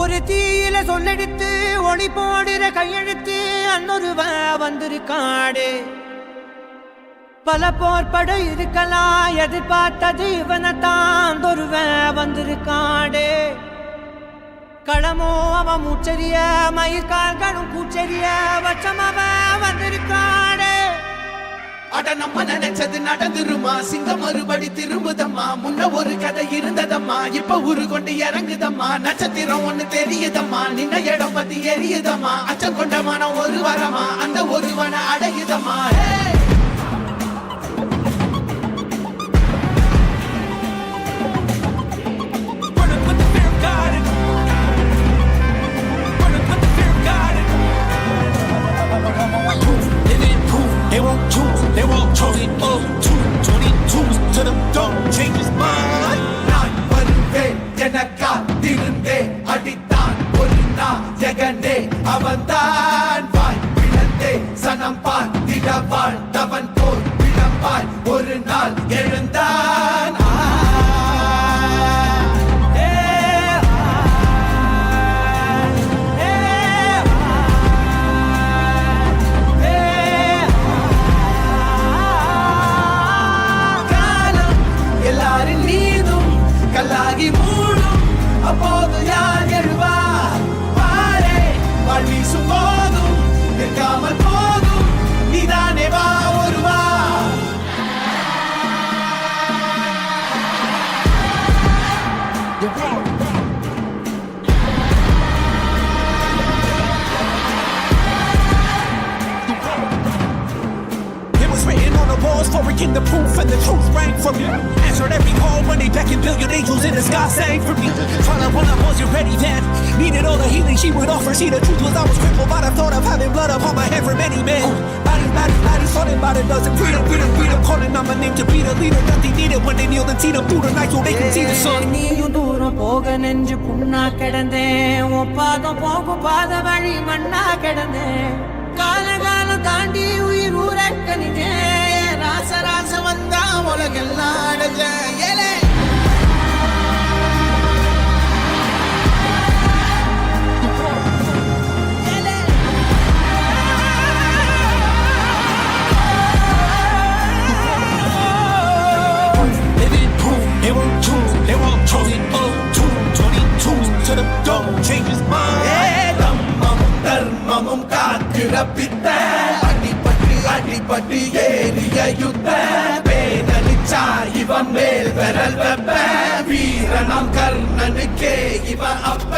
ஒரு தீயில சொல்லெடுத்து ஒளி போடுற கையெழுத்து அன்னொருவ வந்திருக்காடே. பல போர்பட இருக்கலாம் எதிர்பார்த்தது இவனைத்தான் ஒருவ வந்திருக்காடே. களமோ அவன் மூச்சரிய மயிர்கால்களும் பூச்சரிய வச்சம் அவன் வந்திருக்காடே. அட நம்ம நினைச்சது நடந்துருமா, சிங்கம் மறுபடி திரும்புதம்மா. முன்ன ஒரு கதை இருந்ததம்மா, இப்ப உரு கொண்டு இறங்குதம்மா. நட்சத்திரம் ஒண்ணு தெரியுதம்மா, நின்ன இடம் பத்தி எரியுதம்மா. அச்சம் கொண்ட மனம் ஒரு வரமா, அந்த ஒருவனை அடையுதம்மா. They won't choose, they won't choose it up. 222 to them don't change his mind. நான் வருவேன் எனக்கா திருந்தே அடித்தான் ஒரு நாள் ஜெகனே அவன்தான். வாய் பிளந்தே சனம் பார்த்திட வாழ்ந்தவன் போல் விளம்பாய் ஒரு நாள் எழுந்தான். கல்லாகி மூடும் அப்போது யார் எழுவார்? பாரே வாழ் வீசும் போதும் நிற்காமல் போதும் நீதானே வா ஒருவா. Written on the walls for a the proof and the truth rang from me. Answered every call when they beckoned, billion angels in the sky sang for me. Trying when I wasn't ready then, needed all the healing she would offer. See, the truth was I was crippled by the thought of having blood upon my head for many men. Bodies, falling by the dozen. Freedom, calling on my name to be the leader that they needed when they kneeled and see them through the night so they can see the sun. நீயும் தூரம் போக நெஞ்சு புண்ணா கிடந்தேன், ஒப்பாதம் போகும் பாத வழி மண்ணா கிடந்தேன். காலகாலம் தாண்டி உயிர் ஊரக்கணிட்டேன், ராச வந்தா உலகெல்லாம் அடைஞ்சேன். ஏலே They won't choose, they won't choose it up. 222 to them don't change his mind. தம்மமும் தர்மமும் காக்கிற பித்த, அடிபட்டு ஏறிய யுத்த. பேதலிச்சா இவன் மேல் விரல் வெப்ப, வீரனாம் கர்ணனுக்கே இவன் அப்ப.